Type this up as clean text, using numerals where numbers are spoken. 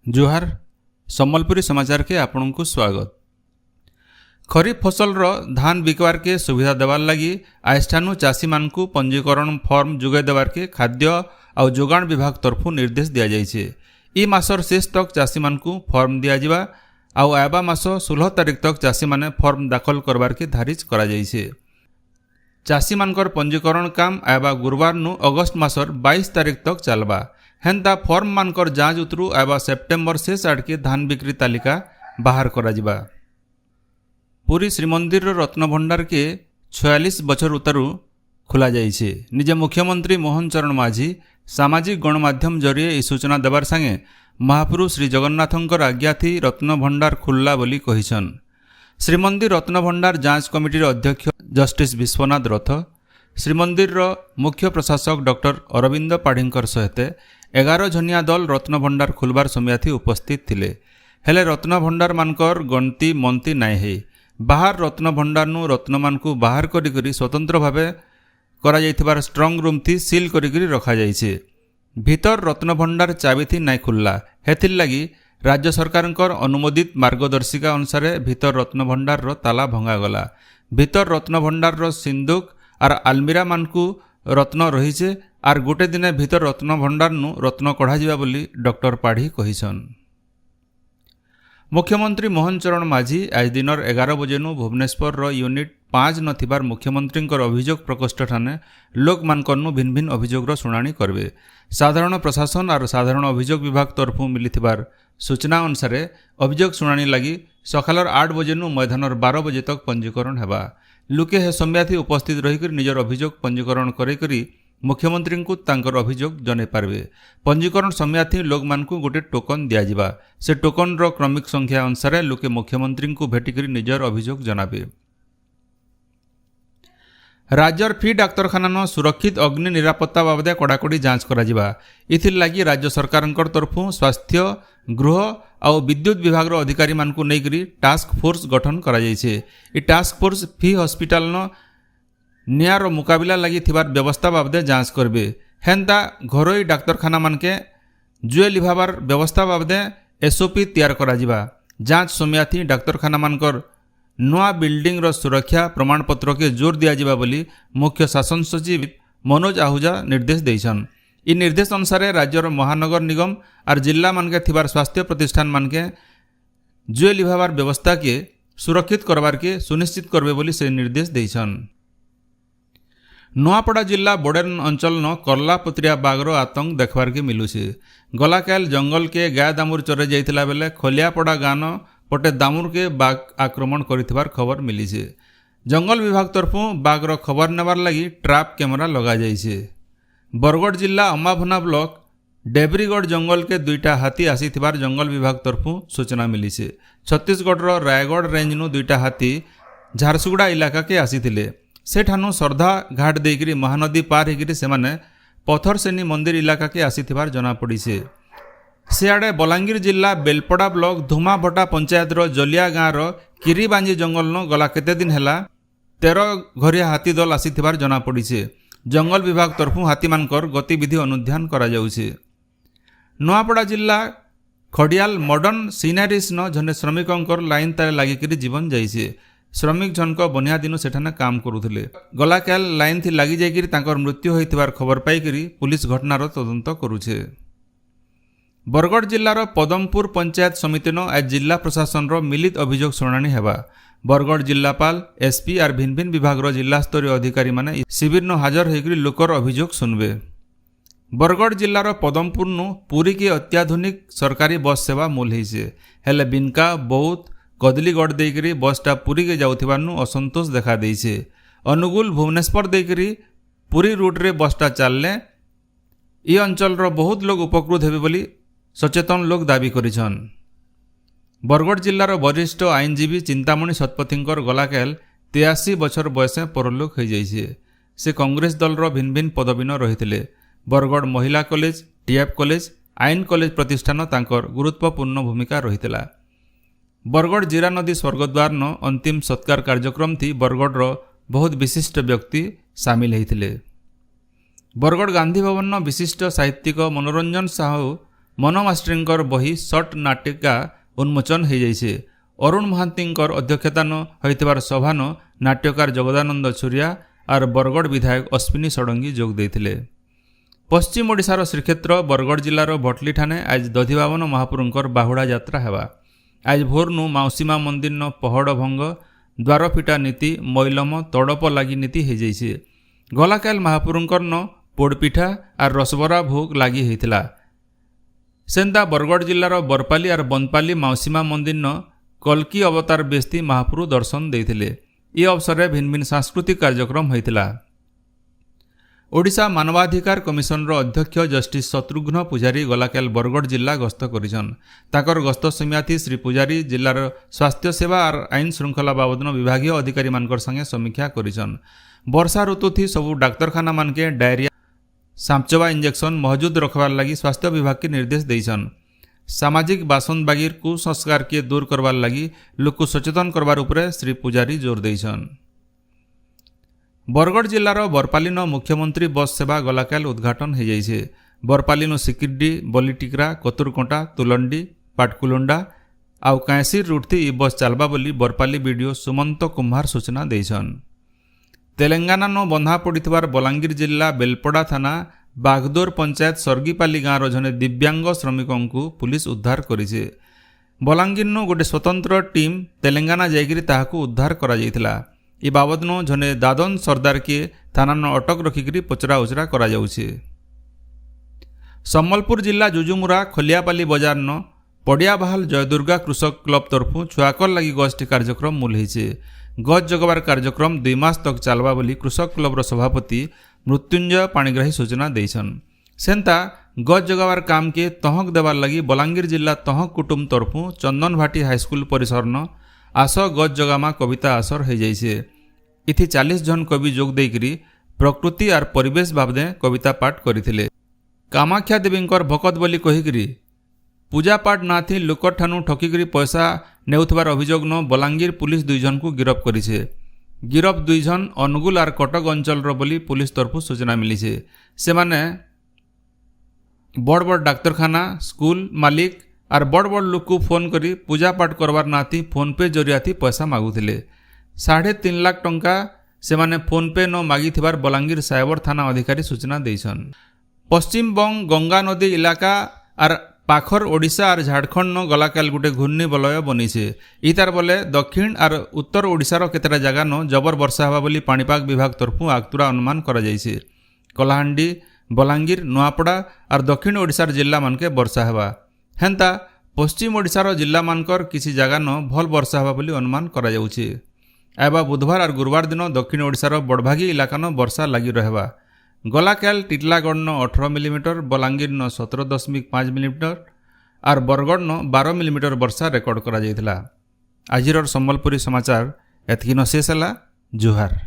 जोहार सम्बलपुरी समाचार के आपण को स्वागत। खरीफ फसल रो धान बिकवार के सुविधा देवार लगी आइठानु चाषी मानकु पंजीकरण फॉर्म जुगाई देवार के खाद्य और जोगाण विभाग तरफु निर्देश दिया जाइछे। ई मासर शेष तक चाषी मानकु फॉर्म दिया जिबा आउ आबा मास 16 तारिख तक चाषी माने फॉर्म दाखल करबार के धारिज करा जाइछे। चाषी मानकर पंजीकरण काम आबा गुरुवार नु अगस्त मासर 22 तारिख तक चलबा। हेन्ता फॉर्म मानकर जांच उतरू आबा सेप्टेम्बर शेष आड़के धान बिक्री तालिका बाहर करा जिबा। पुरी श्रीमंदिर रत्नभंडार के 46 बछर उतरू खोला जाइछे। निजे मुख्यमंत्री मोहन चरण माझी सामाजिक गणमाध्यम जरिए ई सूचना देवार संगे महाप्रभु श्री जगन्नाथंकर आज्ञा थी रत्नभंडार खुल्ला बोली कहिछन। श्रीमंदिर रत्नभंडार जांच कमिटीर अध्यक्ष जस्टिस विश्वनाथ रथ, श्रीमंदिर मुख्य प्रशासक डॉक्टर अरविंद पाढ़ींकर सहित 11 जनिया दल रत्नभंडार खुलबार समयाथी उपस्थित थिले। हेले रत्नभंडार मानकर गणती मनती नाई है। बाहर रत्नभंडार नु रत्न मानकु बाहर करी स्वतंत्र भावे करा जाइथिबार स्ट्रंग रूम थी सील करी रखा जाइछे। भीतर रत्नभंडार चाबी थी नाई खुल्ला। हेथिर लगी राज्य सरकारंकर अनुमोदित मार्गदर्शिका अनुसार भीतर रत्नभंडार रो ताला भंगा गला। भीतर रत्नभंडार रो सिंदूक आर आलमीरा मानकु रत्न रहीचे आर गोटे दिने भीतर रत्नभंडार नु रत्न कढ़ा जिबा बोली डॉक्टर पाढ़ी कहिछन। मुख्यमंत्री मोहन चरण माझी आज दिनर 11 बजे नु भुवनेश्वर रो यूनिट 5 नथिबार मुख्यमंत्रींकर अभियोग प्रकोष्ठ ठाने लोक मानकर नु भिन्न भिन्न अभियोग रो शुणाणी करबे। साधारण प्रशासन और साधारण अभियोग विभाग तरफु मिलिथिबार सूचना अनुसार अभियोग शुणाणी लगी सकालर 8 बजे नु मैदानर 12 बजे तक पंजीकरण हेबा। लुके हे सम्याथी उपस्थित रही निजर अभियोग पंजीकरण करी मुख्यमंत्री को तांकर अभियोग जनै पारबे। पंजीकरण समयाथी लोक मानकु गोटे टोकन दिया जिबा। से टोकन रो क्रमिक संख्या अनुसार लोके मुख्यमंत्री को भेटिकरी निजर अभियोग जनाबे। राज्यर फी डाक्तरखाना सुरक्षित अग्नि निरापत्ता बाबदे कड़ाकड़ी जांच करा जिबा। इथिर लागी राज्य सरकारंकर तरफु स्वास्थ्य गृह और विद्युत विभाग अधिकारी मानकु नेकरी टास्क फोर्स गठन करा जाइछे। ई टास्क फोर्स फी हॉस्पिटल न नियार मुकाबिला लगी थिबार व्यवस्था बाबदे जांच करबे। हेन्ता घरोई डाक्तरखाना मानके जुए लिभाबार व्यवस्था बाबदे एसओपी तैयार करा जिबा। जांच समयाथी डाक्तरखाना मानकर नुआ बिल्डिंग रो सुरक्षा प्रमाणपत्र के जोर दिया जिबा बोली मुख्य शासन सचिव मनोज आहूजा निर्देश देइछन। इ निर्देश अनुसार राज्यर महानगर निगम और जिला मानके थिबार स्वास्थ्य प्रतिष्ठान मानके जुए लिभाबार व्यवस्था के सुरक्षित करबार के सुनिश्चित करबे बोली से निर्देश देइछन। नुआपड़ा जिला बोडेन अंचल न करलापत्रिया बाघर आतंक देखबार के मिलुछे। गलाकाल जंगल के गाय दामुर चरे जाइथिला बेले खलियापड़ा गान पटे दामुर के बाघ आक्रमण करिथिबार खबर मिलीछे। जंगल विभाग तरफु बाघर खबर नेबार लगी ट्रैप कैमरा लगा जाइछे। बरगढ़ जिला अम्बाभना ब्लॉक डेबरीगढ़ जंगल के 2टा हाथी आसीथिबार जंगल विभाग तरफु सूचना मिलीछे। छत्तीसगढ़ रायगढ़ रेंज नु 2टा हाथी झारसुगुड़ा इलाका के आसीथिले। सेठानु श्रद्धा घाट देकरी महानदी पार होकर सेमाने पथर सेनी मंदिर इलाका के आसीथिबार जना पड़ीछे। सियाड़े बलांगीर जिला बेलपड़ा ब्लॉक धुमाभटा पंचायत रो जलिया गाँव रो किरीबांजी जंगल न गला केते दिन हेला 13 घरिया हाथी दल आसीथिबार जना पड़ीछे। जंगल विभाग तरफु हाथी मानकर गतिविधि अनुध्यान करा जाउछे। नुआपड़ा जिला खड़ियाल मॉडर्न सीनारीज न जने श्रमिकंकर लाइन तारे लागिकरी जीवन जाइछे। श्रमिक जनक बनिया दिनु सेठाने काम करुथिले। गलाकाल लाइन थी लागी जाइकरी तांकर मृत्यु होइथिबार खबर पाइकरी पुलिस घटनार तदंत करुछे। बरगढ़ जिलार पदमपुर पंचायत समिति न आज जिला प्रशासन रो मिलित अभियोग शुणाणी हेबा। बरगढ़ जिलापाल एसपी और भिन्न भिन्न विभाग रो जिला स्तरीय अधिकारी माने शिविर न हाजर होइकरी लोकर अभियोग सुनबे। बरगढ़ जिलार पदमपुर नु पुरी के अत्याधुनिक सरकारी बस सेवा मूल होइछे। हेले बिनका बौद्ध कदलीगढ़ देकरी बसटा पुरी के जाउथिबार नु असंतोष देखा देइछे। अनुगुल भुवनेश्वर देकरी पुरी रूट रे बसटा चलले ई अंचल रो बहुत लोग उपकृत हेबे बोली सचेतन लोग दाबी करिछन। बरगढ़ जिलार वरिष्ठ आईनजीवी चिंतामणि शतपथींकर गलाकाल 83 बछर बयसे परलोक हो जाइछे। से कांग्रेस दल रो भिन्न भिन्न पदवी न रहिथिले। बरगढ़ महिला कॉलेज, टीएफ कॉलेज, आईन कॉलेज प्रतिष्ठान तांकर गुरुत्वपूर्ण भूमिका रहिथिला। बरगढ़ जीरा नदी स्वर्गद्वार न अंतिम सत्कार कार्यक्रम थी बरगढ़ रो बहुत विशिष्ट व्यक्ति सामिल होइथिले। बरगढ़ गांधी भवन न विशिष्ट साहित्यिक मनोरंजन साहू मन मास्टरींकर बही सर्ट नाटिका उन्मोचन हो जाइए। अरुण महांतींकर अध्यक्षतान होइतिबार सभान नाट्यकार जगदानंद छुरिया और बरगढ़ विधायक अश्विनी षडंगी जोग देथिले। पश्चिम ओडिशार श्रीक्षेत्र बरगढ़ जिलार भटली ठाणे आज दधिबावन महाप्रभुंकर बाहुड़ा यात्रा हेबा। आज भोरनु माउसीमा मंदिर न पहड़ भंग द्वारफिटा नीति मैलम तड़प लगी नीति हो जाइए। गलाकाल महाप्रभुंकर न पोड़पिठा और रसबरा भोग लगी होता। सेंता बरगढ़ जिलार बरपाली और बनपाली माउसीमा मंदिर न कल्की अवतार बेस्ती महाप्रभु दर्शन देते। ये अवसर में भिन्न भिन्न सांस्कृतिक कार्यक्रम होता। ओडिशा मानवाधिकार कमिशनर अध्यक्ष जस्टिस शत्रुघ्न पुजारी गलाकाल बरगढ़ जिला गस्त करिछन। ताकर गस्त समय थी श्री पुजारी जिलार स्वास्थ्य सेवा और आईन श्रृंखला बाबदन विभागीय अधिकारी मानकर संगे समीक्षा करिछन। वर्षा ऋतु थी सबू डाक्तरखाना मानके डायरिया सांपचवा इंजेक्शन मौजूद रखबार लगी स्वास्थ्य विभाग के निर्देश देइछन। सामाजिक बासन बागीर कुसंस्कार के दूर करवार लगी लोक को सचेतन करवार उपरे श्री पुजारी जोर देइछन। बरगढ़ जिलार बरपाली मुख्यमंत्री बस सेवा गलाकाल उद्घाटन हो जाइए। बरपाली सिकिड्डी बलिटिकरा कतुरकोटा तुलंडी पाटकुलुंडा आउ कांसीर रूट थी इ बस चलबा बोली बरपाली वीडियो सुमंत कुम्हार सूचना देइछन। तेलंगाना बंधा पड़िथिबार बलांगीर जिला बेलपड़ा थाना बागदोर पंचायत सर्गीपाली गाँव जने दिव्यांग श्रमिकों को पुलिस उद्धार करिছে। बलांगीर गोटे स्वतंत्र टीम तेलंगाना जाइकरी ताहाकू उद्धार करा जाइथिला। ए बाबदनो जने दादन सरदार के थाना अटक रखिकी पचरा उचरा करा जाउछे। सम्बलपुर जिला जुजुमुरा खलियापाली बजार न पड़ियाबाहाल जयदुर्गा कृषक क्लब तरफु छुआकर लगी गजटी कार्यक्रम मूलहीছে। गज जगवार कार्यक्रम 2 मास तक चलवा बोली कृषक क्लबर सभापति मृत्युंजय पाणिग्राही सूचना देइछन। सेंता गज जगवार काम के तहक देवार लगी बलांगीर जिला तहक कुटुंब तरफु चंदन भाटी हाईस्कूल परिसर न आस गज जगामा कविता आसर हो जाइए। इथि 40 जन कवि जोग देकरी प्रकृति और परिवेश बाबदे कविता पाठ करथिले। कामाख्या देवींकर भकत बोली कहिकरी पूजा पाठ ना थी लोकर ठानु ठकिकरी पैसा नेउथबार अभियोग न बलांगीर पुलिस 2 जन को गिरफ्त करिছে। गिरफ 2 जन अनुगुल और कटक अंचल बोली पुलिस तरफु सूचना मिली। से माने बड़ बड़ डाक्तरखाना स्कूल मालिक और बड़ बड़ लोक को फोन करी पूजा पाठ करवार ना थी फोन पे जरिया थी पैसा मागुथिले। 3.5 लाख टंका से माने फोन पे न मागी थिबार बलांगीर साइबर थाना अधिकारी सूचना देइछन। पश्चिम बंग गंगा नदी इलाका और पाखर ओडिशा और झारखंड न गलाकाल गोटे घूर्णी बलय बनीছে। इतार बोले दक्षिण और उत्तर ओडिशार केतेटा जगह न जबर वर्षा हवा बोली पाणीपाग विभाग तरफु आगतुरा अनुमान करा जाइছে। कलाहांडी बलांगीर नुआपड़ा और दक्षिण ओडिशार जिला मानके वर्षा हवा। हेंता पश्चिम ओडिशार जिला मानकर किसी जगह न भल वर्षा हवा बोली अनुमान करा जाउছে। एबा बुधवार और गुरुवार दिन दक्षिण ओडिशार बड़भागी इलाका न वर्षा लगी रहबा। गलाकाल टिटलागढ़ न 18 मिलीमीटर बलांगीर न 17.5 मिलीमीटर और बरगढ़ न 12 मिलीमीटर वर्षा रेकर्ड करा जाइथिला। आजिर सम्बलपुरी समाचार एतकी न शेष हला। जुहार।